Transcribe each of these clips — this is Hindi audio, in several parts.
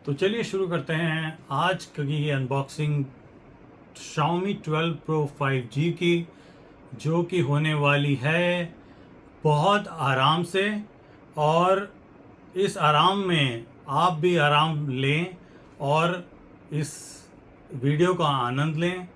तो चलिए शुरू करते हैं आज की अनबॉक्सिंग Xiaomi 12 Pro 5G की, जो कि होने वाली है बहुत आराम से। और इस आराम में आप भी आराम लें और इस वीडियो का आनंद लें।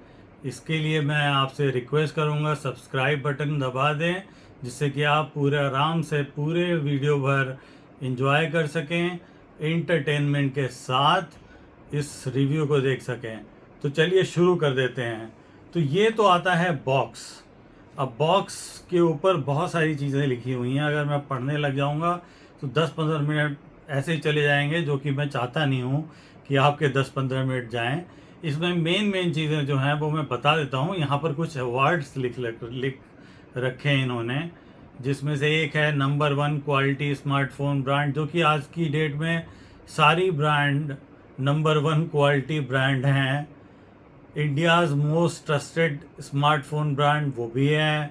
इसके लिए मैं आपसे रिक्वेस्ट करूंगा, सब्सक्राइब बटन दबा दें, जिससे कि आप पूरे आराम से पूरे वीडियो भर एंजॉय कर सकें, एंटरटेनमेंट के साथ इस रिव्यू को देख सकें। तो चलिए शुरू कर देते हैं। तो ये तो आता है बॉक्स। अब बॉक्स के ऊपर बहुत सारी चीज़ें लिखी हुई हैं। अगर मैं पढ़ने लग जाऊंगा तो 10-15 मिनट ऐसे ही चले जाएंगे, जो कि मैं चाहता नहीं हूँ कि आपके 10-15 मिनट जाएं। इसमें मेन चीज़ें जो हैं वो मैं बता देता हूँ। यहाँ पर कुछ अवार्ड्स लिख रखे हैं इन्होंने, जिसमें से एक है नंबर 1 क्वालिटी स्मार्टफोन ब्रांड, जो कि आज की डेट में सारी ब्रांड नंबर 1 क्वालिटी ब्रांड हैं। India's most trusted smartphone brand वो भी है।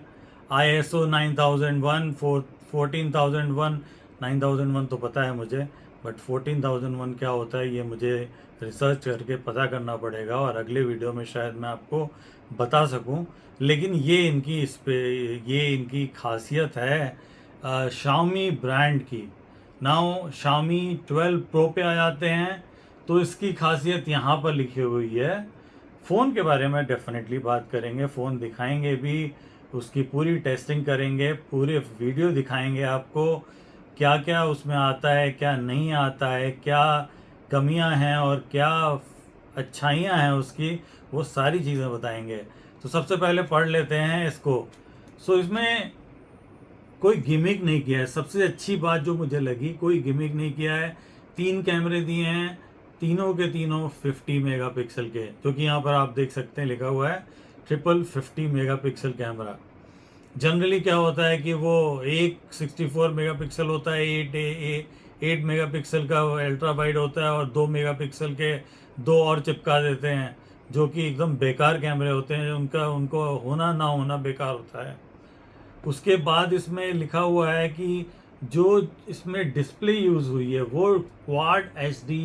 ISO 9001 14001 9001 तो पता है मुझे, बट 14001 क्या होता है ये मुझे रिसर्च करके पता करना पड़ेगा, और अगले वीडियो में शायद मैं आपको बता सकूं। लेकिन ये इनकी खासियत है Xiaomi ब्रांड की। नाउ Xiaomi 12 Pro पे आ जाते हैं, तो इसकी खासियत यहाँ पर लिखी हुई है। फ़ोन के बारे में डेफिनेटली बात करेंगे, फ़ोन दिखाएंगे भी, उसकी पूरी टेस्टिंग करेंगे, पूरे वीडियो दिखाएंगे आपको क्या क्या उसमें आता है, क्या नहीं आता है, क्या कमियां हैं और क्या अच्छाइयां हैं उसकी, वो सारी चीज़ें बताएंगे। तो सबसे पहले पढ़ लेते हैं इसको। इसमें कोई गिमिक नहीं किया है। सबसे अच्छी बात जो मुझे लगी, कोई गिमिक नहीं किया है। 3 कैमरे दिए हैं, तीनों के तीनों 50 मेगापिक्सल के, जो कि यहाँ पर आप देख सकते हैं लिखा हुआ है ट्रिपल 50 मेगापिक्सल कैमरा। जनरली क्या होता है कि वो एक 64 मेगापिक्सल होता है, 8 मेगापिक्सल का अल्ट्रा वाइड होता है, और 2 मेगापिक्सल के 2 और चिपका देते हैं, जो कि एकदम बेकार कैमरे होते हैं। उनको होना ना होना बेकार होता है। उसके बाद इसमें लिखा हुआ है कि जो इसमें डिस्प्ले यूज़ हुई है वो क्वाड HD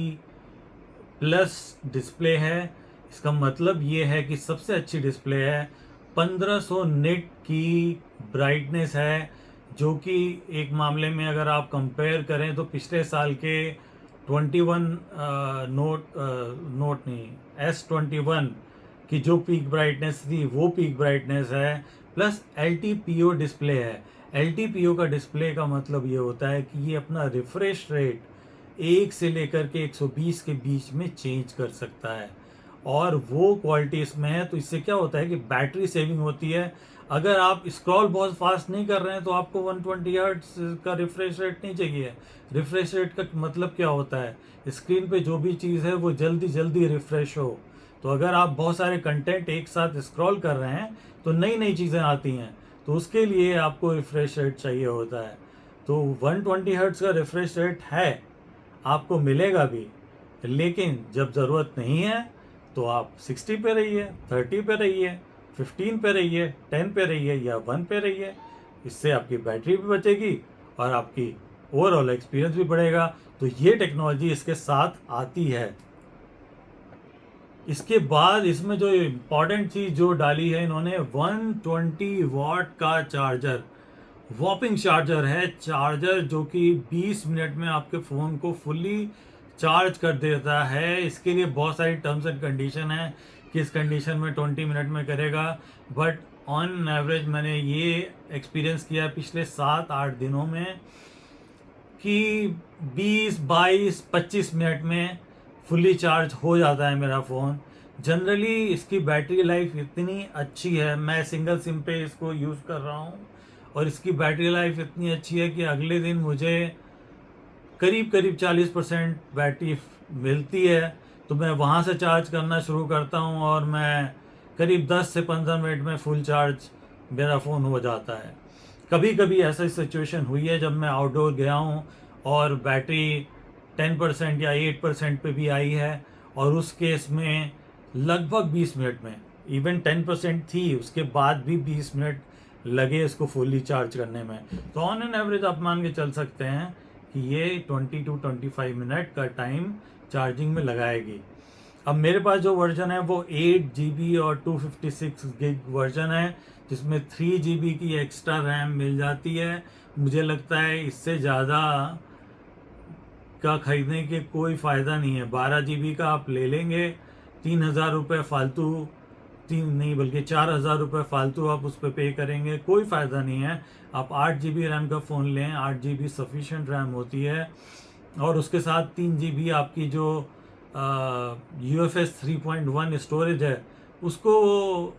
प्लस डिस्प्ले है। इसका मतलब ये है कि सबसे अच्छी डिस्प्ले है। 1500 निट की ब्राइटनेस है, जो कि एक मामले में अगर आप कंपेयर करें तो पिछले साल के 21 नोट नहीं, S21 की जो पीक ब्राइटनेस थी वो पीक ब्राइटनेस है। प्लस LTPO डिस्प्ले है। LTPO का डिस्प्ले का मतलब ये होता है कि ये अपना रिफ्रेश रेट 1 से लेकर के 120 के बीच में चेंज कर सकता है, और वो क्वालिटी इसमें है। तो इससे क्या होता है कि बैटरी सेविंग होती है। अगर आप स्क्रॉल बहुत फास्ट नहीं कर रहे हैं तो आपको 120 हर्ट्ज का रिफ्रेश रेट नहीं चाहिए। रिफ्रेश रेट का मतलब क्या होता है, स्क्रीन पे जो भी चीज़ है वो जल्दी जल्दी रिफ्रेश हो। तो अगर आप बहुत सारे कंटेंट एक साथ स्क्रॉल कर रहे हैं तो नई नई चीज़ें आती हैं, तो उसके लिए आपको रिफ्रेश रेट चाहिए होता है। तो 120 हर्ट्ज का रिफ्रेश रेट है, आपको मिलेगा भी। लेकिन जब ज़रूरत नहीं है तो आप 60 पे रहिए, 30 पे रहिए, 15 पे रहिए, 10 पे रहिए या 1 पे रहिए। इससे आपकी बैटरी भी बचेगी और आपकी ओवरऑल एक्सपीरियंस भी बढ़ेगा। तो ये टेक्नोलॉजी इसके साथ आती है। इसके बाद इसमें जो इम्पॉर्टेंट चीज़ जो डाली है इन्होंने, 120 वॉट का चार्जर, वॉपिंग चार्जर है। चार्जर जो कि 20 मिनट में आपके फ़ोन को फुल्ली चार्ज कर देता है। इसके लिए बहुत सारी टर्म्स एंड कंडीशन है, किस कंडीशन में 20 मिनट में करेगा, बट ऑन एवरेज मैंने ये एक्सपीरियंस किया पिछले 7-8 दिनों में कि 20, 22, 25 मिनट में फुल्ली चार्ज हो जाता है मेरा फ़ोन। जनरली इसकी बैटरी लाइफ इतनी अच्छी है, मैं सिंगल सिम पे इसको यूज़ कर रहा हूँ, और इसकी बैटरी लाइफ इतनी अच्छी है कि अगले दिन मुझे करीब करीब 40% बैटरी मिलती है। तो मैं वहाँ से चार्ज करना शुरू करता हूँ और मैं करीब 10 से 15 मिनट में फुल चार्ज मेरा फ़ोन हो जाता है। कभी कभी ऐसा सिचुएशन हुई है जब मैं आउटडोर गया हूँ और बैटरी 10% या 8% पे भी आई है, और उस केस में लगभग 20 मिनट में, इवन 10% थी उसके बाद भी 20 मिनट लगे इसको फुल्ली चार्ज करने में। तो ऑन एन एवरेज आप मान के चल सकते हैं कि ये 20 to 25 मिनट का टाइम चार्जिंग में लगाएगी। अब मेरे पास जो वर्जन है वो 8 GB और 256 GB वर्जन है, जिसमें 3 GB की एक्स्ट्रा रैम मिल जाती है। मुझे लगता है इससे ज़्यादा का खरीदने के कोई फ़ायदा नहीं है। 12 GB का आप ले लेंगे, 3,000 रुपये फालतू, तीन नहीं बल्कि 4,000 रुपये फालतू आप उस पर पे करेंगे, कोई फ़ायदा नहीं है। आप 8 GB रैम का फ़ोन लें, 8 GB सफिशेंट रैम होती है, और उसके साथ 3 GB आपकी जो UFS 3.1 स्टोरेज है उसको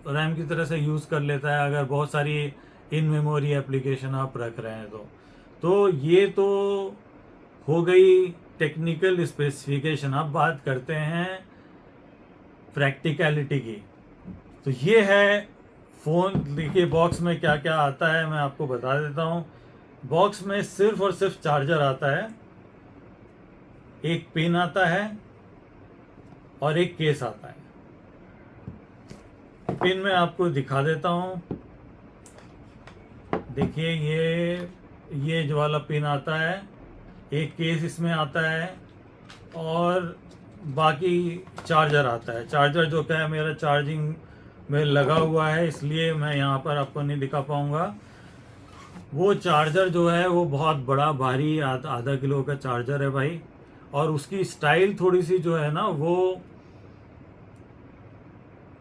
रैम की तरह से यूज़ कर लेता है, अगर बहुत सारी इन मेमोरी एप्लीकेशन आप रख रहे हैं तो ये तो हो गई टेक्निकल स्पेसिफिकेशन। अब बात करते हैं प्रैक्टिकलिटी की। तो ये है फ़ोन। देखिए बॉक्स में क्या क्या आता है मैं आपको बता देता हूँ। बॉक्स में सिर्फ और सिर्फ चार्जर आता है, एक पिन आता है और एक केस आता है। पिन में आपको दिखा देता हूँ। देखिए ये जो वाला पिन आता है, एक केस इसमें आता है, और बाकी चार्जर आता है। चार्जर जो क्या है मेरा चार्जिंग में लगा हुआ है, इसलिए मैं यहाँ पर आपको नहीं दिखा पाऊँगा। वो चार्जर जो है वो बहुत बड़ा भारी आधा किलो का चार्जर है भाई, और उसकी स्टाइल थोड़ी सी जो है ना वो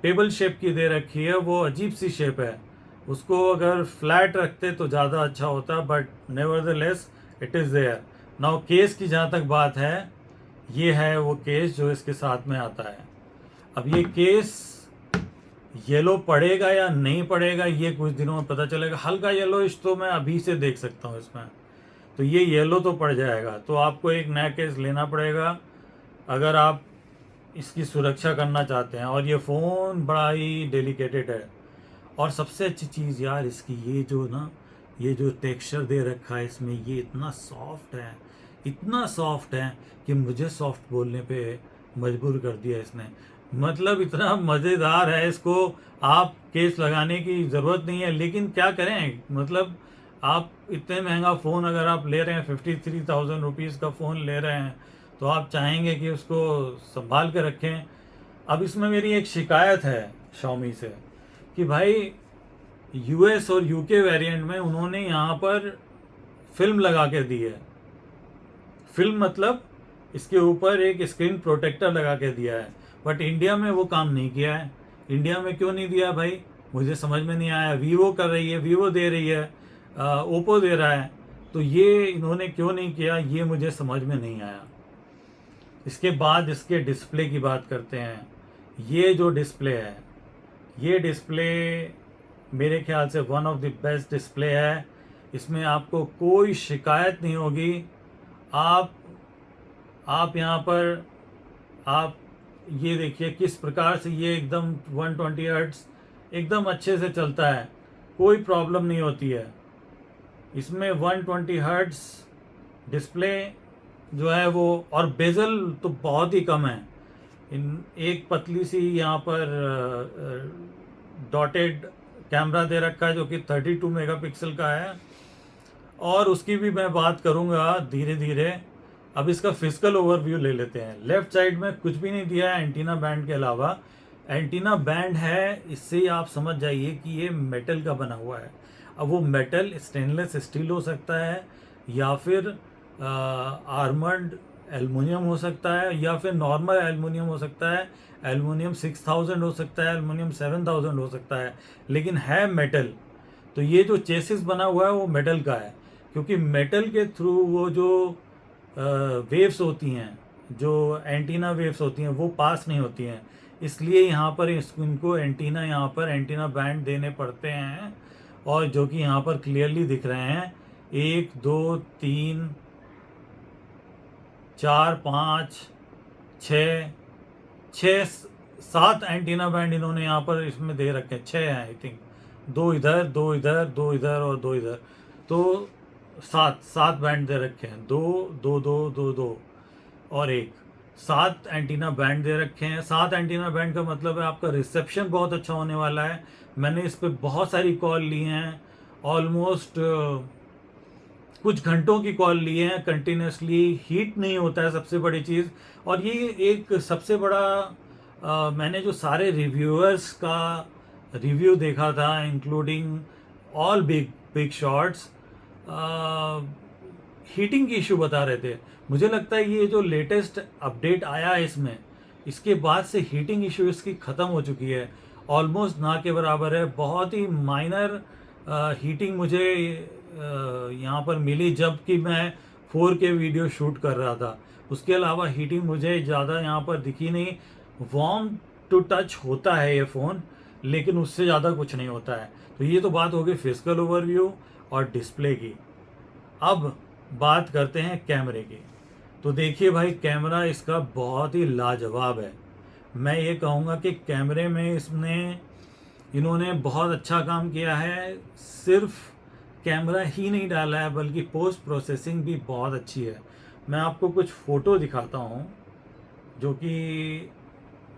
टेबल शेप की दे रखी है। वो अजीब सी शेप है, उसको अगर फ्लैट रखते तो ज़्यादा अच्छा होता, but nevertheless it is there. Now case की जहाँ तक बात है, ये है वो केस जो इसके साथ में आता है। अब ये केस येलो पड़ेगा या नहीं पड़ेगा ये कुछ दिनों में पता चलेगा। हल्का येलोइश तो मैं अभी से देख सकता हूँ इसमें, तो ये येलो तो पड़ जाएगा। तो आपको एक नया केस लेना पड़ेगा अगर आप इसकी सुरक्षा करना चाहते हैं। और ये फ़ोन बड़ा ही डेलिकेटेड है। और सबसे अच्छी चीज़ यार इसकी ये जो टेक्सचर दे रखा है इसमें, ये इतना सॉफ्ट है, इतना सॉफ्ट है कि मुझे सॉफ्ट बोलने पे मजबूर कर दिया इसने। मतलब इतना मज़ेदार है, इसको आप केस लगाने की ज़रूरत नहीं है। लेकिन क्या करें, मतलब आप इतने महंगा फ़ोन अगर आप ले रहे हैं, 53,000 रुपीज़ का फ़ोन ले रहे हैं, तो आप चाहेंगे कि उसको संभाल कर रखें। अब इसमें मेरी एक शिकायत है Xiaomi से कि भाई US और UK वेरिएंट में उन्होंने यहाँ पर फिल्म लगा के दी है। फिल्म मतलब इसके ऊपर एक स्क्रीन प्रोटेक्टर लगा के दिया है, बट इंडिया में वो काम नहीं किया है। इंडिया में क्यों नहीं दिया भाई, मुझे समझ में नहीं आया। वीवो कर रही है, वीवो दे रही है, ओप्पो दे रहा है, तो ये इन्होंने क्यों नहीं किया, ये मुझे समझ में नहीं आया। इसके बाद इसके डिस्प्ले की बात करते हैं। ये जो डिस्प्ले है, ये डिस्प्ले मेरे ख्याल से one of the best display है। इसमें आपको कोई शिकायत नहीं होगी। आप यहाँ पर आप ये देखिए किस प्रकार से ये एकदम 120 हर्ट्ज एकदम अच्छे से चलता है, कोई प्रॉब्लम नहीं होती है इसमें। 120 हर्ट्ज डिस्प्ले जो है वो, और बेजल तो बहुत ही कम है। एक पतली सी यहाँ पर डॉटेड कैमरा दे रखा है जो कि 32 मेगापिक्सल का है, और उसकी भी मैं बात करूँगा धीरे धीरे। अब इसका फिजिकल ओवरव्यू ले लेते हैं। लेफ्ट साइड में कुछ भी नहीं दिया है एंटीना बैंड के अलावा। एंटीना बैंड है, इससे ही आप समझ जाइए कि ये मेटल का बना हुआ है। अब वो मेटल स्टेनलेस स्टील हो सकता है, या फिर आर्मर्ड एल्युमिनियम हो सकता है, या फिर नॉर्मल एल्युमिनियम हो सकता है। एल्युमिनियम 6000 हो सकता है, एल्युमिनियम 7000 हो सकता है, लेकिन है मेटल। तो ये जो चेसिस बना हुआ है वो मेटल का है, क्योंकि मेटल के थ्रू वो जो वेव्स होती हैं, जो एंटीना वेव्स होती हैं, वो पास नहीं होती हैं। इसलिए यहाँ पर इनको एंटीना यहाँ पर एंटीना बैंड देने पड़ते हैं, और जो कि यहाँ पर क्लियरली दिख रहे हैं। 1 2 3 4 5 6 7 एंटीना बैंड इन्होंने यहाँ पर इसमें दे रखे हैं। 6 हैं आई थिंक, 2 इधर 2 इधर 2 इधर और 2 इधर, तो 7 बैंड दे रखे हैं। 2 2 2 2 2 और 1, 7 एंटीना बैंड दे रखे हैं। 7 एंटीना बैंड का मतलब है आपका रिसेप्शन बहुत अच्छा होने वाला है। मैंने इस पर बहुत सारी कॉल ली हैं, ऑलमोस्ट कुछ घंटों की कॉल लिए हैं कंटिन्यूसली, हीट नहीं होता है सबसे बड़ी चीज़। और ये एक सबसे बड़ा मैंने जो सारे रिव्यूअर्स का रिव्यू देखा था including all big big shots, heating की इशू बता रहे थे। मुझे लगता है ये जो लेटेस्ट अपडेट आया है इसमें, इसके बाद से हीटिंग इशू इसकी ख़त्म हो चुकी है, ऑलमोस्ट ना के बराबर है। बहुत ही माइनर हीटिंग मुझे यहाँ पर मिली जबकि मैं 4K वीडियो शूट कर रहा था। उसके अलावा हीटिंग मुझे ज़्यादा यहाँ पर दिखी नहीं। वार्म टू टच होता है ये फ़ोन, लेकिन उससे ज़्यादा कुछ नहीं होता है। तो ये तो बात हो गई फिजिकल ओवरव्यू और डिस्प्ले की। अब बात करते हैं कैमरे की। तो देखिए भाई, कैमरा इसका बहुत ही लाजवाब है। मैं ये कहूँगा कि कैमरे में इन्होंने बहुत अच्छा काम किया है। सिर्फ कैमरा ही नहीं डाला है बल्कि पोस्ट प्रोसेसिंग भी बहुत अच्छी है। मैं आपको कुछ फ़ोटो दिखाता हूँ जो कि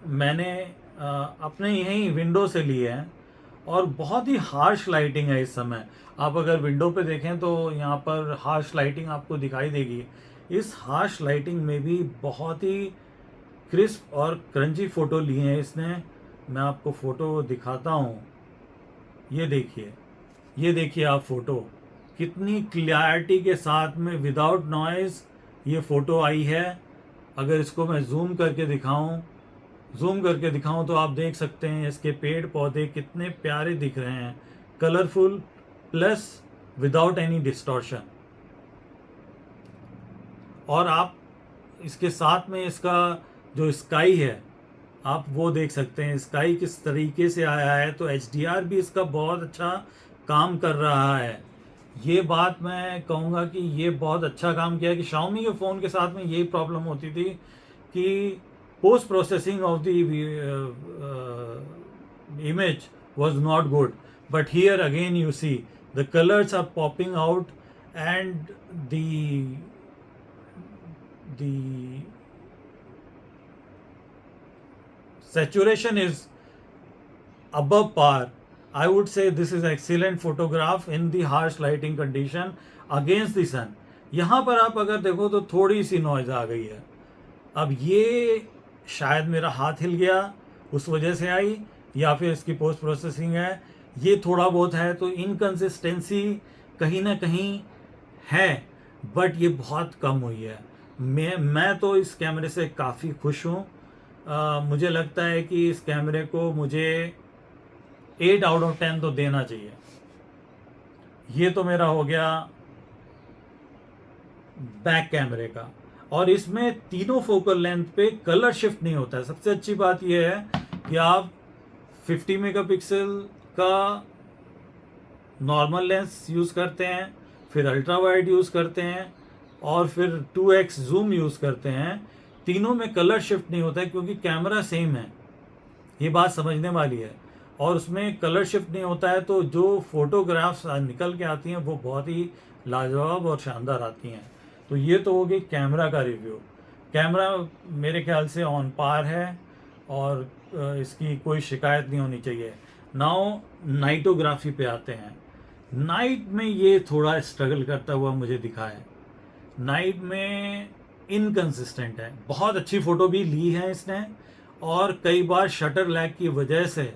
मैंने अपने यहीं विंडो से लिए हैं, और बहुत ही हार्श लाइटिंग है इस समय। आप अगर विंडो पे देखें तो यहाँ पर हार्श लाइटिंग आपको दिखाई देगी। इस हार्श लाइटिंग में भी बहुत ही क्रिस्प और क्रंची फ़ोटो लिए हैं इसने। मैं आपको फ़ोटो दिखाता हूँ। ये देखिए आप फ़ोटो, कितनी क्लैरिटी के साथ में विदाउट नॉइज़ ये फ़ोटो आई है। अगर इसको मैं जूम करके दिखाऊं तो आप देख सकते हैं इसके पेड़ पौधे कितने प्यारे दिख रहे हैं, colourful plus without any distortion. और आप इसके साथ में इसका जो स्काई है आप वो देख सकते हैं, स्काई किस तरीके से आया है। तो HDR भी इसका बहुत अच्छा काम कर रहा है। ये बात मैं कहूँगा कि ये बहुत अच्छा काम किया है कि Xiaomi के फ़ोन के साथ में यही प्रॉब्लम होती थी कि post processing of the image was not good, but here again you see the colors are popping out and the saturation is above par. I would say this is excellent photograph in the harsh lighting condition against the sun. यहाँ पर आप अगर देखो तो थोड़ी सी नॉइज़ आ गई है। अब ये शायद मेरा हाथ हिल गया उस वजह से आई, या फिर इसकी पोस्ट प्रोसेसिंग है, ये थोड़ा बहुत है। तो इनकन्सिस्टेंसी कहीं ना कहीं है, बट ये बहुत कम हुई है। मैं तो इस कैमरे से काफ़ी खुश हूँ। मुझे लगता है कि इस कैमरे को मुझे 8 आउट ऑफ 10 तो देना चाहिए। ये तो मेरा हो गया बैक कैमरे का। और इसमें तीनों फोकल लेंथ पे कलर शिफ्ट नहीं होता है। सबसे अच्छी बात यह है कि आप 50 मेगापिक्सल का नॉर्मल लेंस यूज़ करते हैं, फिर अल्ट्रा वाइड यूज़ करते हैं, और फिर 2x जूम यूज़ करते हैं। तीनों में कलर शिफ्ट नहीं होता है क्योंकि कैमरा सेम है। ये बात समझने वाली है। और उसमें कलर शिफ्ट नहीं होता है तो जो फोटोग्राफ्स निकल के आती हैं वो बहुत ही लाजवाब और शानदार आती हैं। तो ये तो हो गई कैमरा का रिव्यू। कैमरा मेरे ख्याल से ऑन पार है और इसकी कोई शिकायत नहीं होनी चाहिए। नाउ नाइटोग्राफी पे आते हैं। नाइट में ये थोड़ा स्ट्रगल करता हुआ मुझे दिखा है। नाइट में इनकंसिस्टेंट है। बहुत अच्छी फ़ोटो भी ली है इसने, और कई बार शटर लैग की वजह से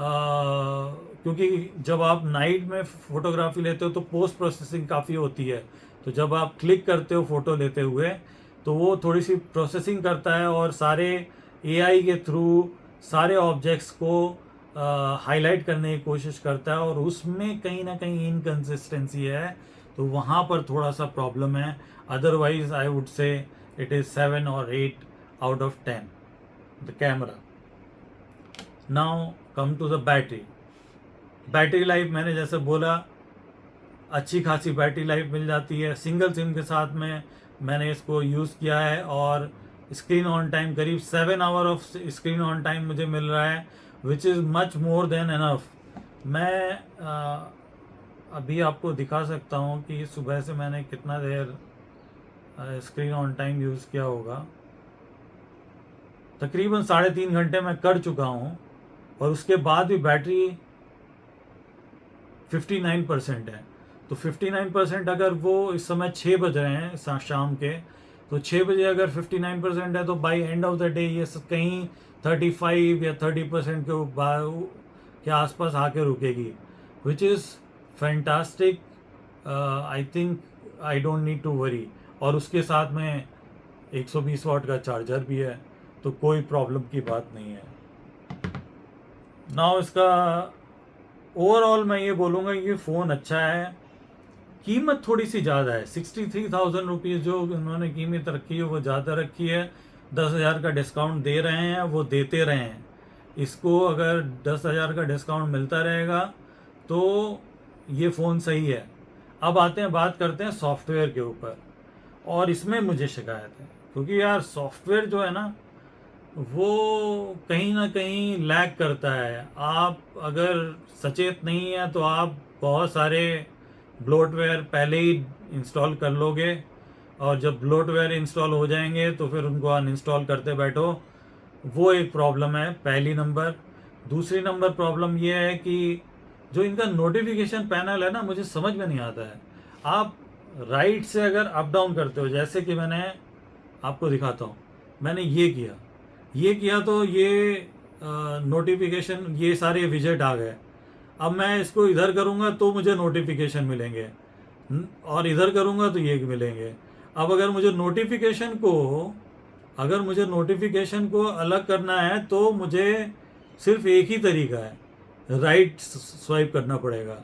क्योंकि जब आप नाइट में फ़ोटोग्राफी लेते हो तो पोस्ट प्रोसेसिंग काफ़ी होती है। तो जब आप क्लिक करते हो फ़ोटो लेते हुए तो वो थोड़ी सी प्रोसेसिंग करता है और सारे AI के थ्रू सारे ऑब्जेक्ट्स को हाईलाइट करने की कोशिश करता है, और उसमें कहीं ना कहीं इनकन्सिस्टेंसी है। तो वहाँ पर थोड़ा सा प्रॉब्लम है। Otherwise I would say it is 7 और 8 out of 10 the camera. Now come to the battery life. मैंने जैसे बोला अच्छी खासी बैटरी लाइफ मिल जाती है। सिंगल सिम के साथ में मैंने इसको यूज़ किया है, और स्क्रीन ऑन टाइम करीब 7 hour of screen on time मुझे मिल रहा है, which is much more than enough. मैं अभी आपको दिखा सकता हूँ कि सुबह से मैंने कितना देर स्क्रीन ऑन टाइम यूज़ किया होगा। तकरीबन 3.5 घंटे मैं कर चुका हूँ, और उसके बाद भी बैटरी 59% है। तो 59% अगर वो इस समय 6 बज रहे हैं शाम के, तो 6 बजे अगर 59% है तो by end of the day ये कहीं 35 या 30% के आसपास आके रुकेगी, which is fantastic. I think I don't need to worry. और उसके साथ में 120 वाट का चार्जर भी है, तो कोई प्रॉब्लम की बात नहीं है। नाउ इसका ओवरऑल मैं ये बोलूँगा कि फ़ोन अच्छा है। कीमत थोड़ी सी ज़्यादा है, 63,000 रुपीज़ जो उन्होंने कीमत रखी है वो ज़्यादा रखी है। 10,000 का डिस्काउंट दे रहे हैं, वो देते रहे हैं। इसको अगर 10,000 का डिस्काउंट मिलता रहेगा तो ये फ़ोन सही है। अब आते हैं, बात करते हैं सॉफ्टवेयर के ऊपर, और इसमें मुझे शिकायत है, क्योंकि यार सॉफ्टवेयर जो है ना वो कहीं ना कहीं लैग करता है। आप अगर सचेत नहीं है तो आप बहुत सारे ब्लोटवेयर पहले ही इंस्टॉल कर लोगे, और जब ब्लोटवेयर इंस्टॉल हो जाएंगे तो फिर उनको अनइंस्टॉल करते बैठो। वो एक प्रॉब्लम है, पहली नंबर। दूसरी नंबर प्रॉब्लम ये है कि जो इनका नोटिफिकेशन पैनल है ना, मुझे समझ में नहीं आता है। आप राइट से अगर अप डाउन करते हो, जैसे कि मैंने आपको दिखाता हूँ, मैंने ये किया तो ये नोटिफिकेशन, ये सारे विजेट आ गए। अब मैं इसको इधर करूँगा तो मुझे नोटिफिकेशन मिलेंगे, और इधर करूँगा तो ये मिलेंगे। अब अगर मुझे नोटिफिकेशन को अलग करना है तो मुझे सिर्फ एक ही तरीका है, राइट स्वाइप करना पड़ेगा।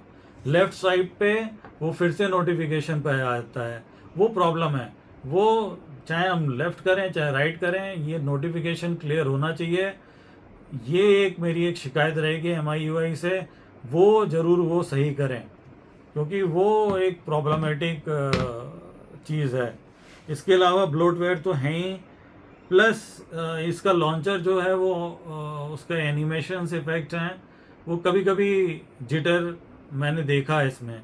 लेफ्ट स्वाइप पे वो फिर से नोटिफिकेशन पे आता है। वो प्रॉब्लम है। वो चाहे हम लेफ्ट करें चाहे राइट करें, ये नोटिफिकेशन क्लियर होना चाहिए। ये एक मेरी एक शिकायत रहेगी MIUI से, वो ज़रूर वो सही करें, क्योंकि वो एक प्रॉब्लमेटिक चीज़ है। इसके अलावा ब्लोटवेयर तो हैं ही, प्लस इसका लॉन्चर जो है वो उसका एनिमेशंस इफेक्ट हैं, वो कभी कभी जिटर मैंने देखा है इसमें,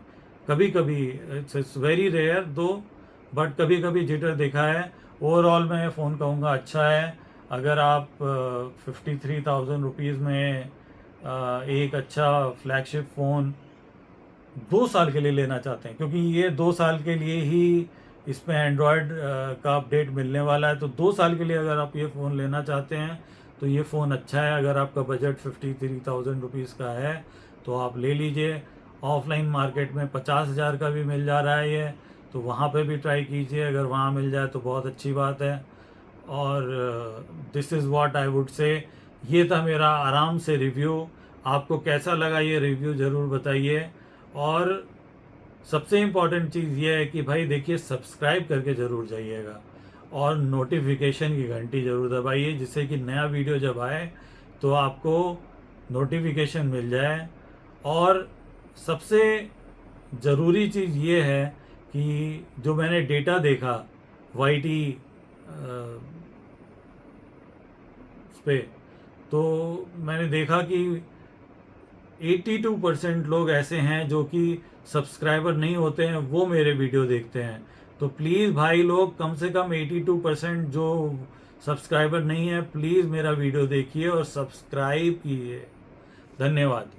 कभी कभी, इट्स वेरी रेयर दो, बट कभी कभी जिटर देखा है। ओवरऑल मैं फ़ोन कहूँगा अच्छा है। अगर आप 53,000 रुपीज़ में एक अच्छा फ्लैगशिप फ़ोन 2 साल के लिए लेना चाहते हैं, क्योंकि ये 2 साल के लिए ही इसमें एंड्रॉयड का अपडेट मिलने वाला है, तो 2 साल के लिए अगर आप ये फ़ोन लेना चाहते हैं तो ये फ़ोन अच्छा है। अगर आपका बजट 53,000 रुपीज़ का है तो आप ले लीजिए। ऑफलाइन मार्केट में 50,000 का भी मिल जा रहा है ये, तो वहाँ पे भी ट्राई कीजिए। अगर वहाँ मिल जाए तो बहुत अच्छी बात है। और this is what I would से। ये था मेरा आराम से रिव्यू। आपको कैसा लगा ये रिव्यू ज़रूर बताइए। और सबसे इम्पॉर्टेंट चीज़ ये है कि भाई देखिए, सब्सक्राइब करके ज़रूर जाइएगा, और नोटिफिकेशन की घंटी ज़रूर दबाइए, जिससे कि नया वीडियो जब आए तो आपको नोटिफिकेशन मिल जाए। और सबसे ज़रूरी चीज़ ये है कि जो मैंने डेटा देखा YT पे, तो मैंने देखा कि 82% लोग ऐसे हैं जो कि सब्सक्राइबर नहीं होते हैं, वो मेरे वीडियो देखते हैं। तो प्लीज़ भाई लोग, कम से कम 82% जो सब्सक्राइबर नहीं है, प्लीज़ मेरा वीडियो देखिए और सब्सक्राइब कीजिए। धन्यवाद।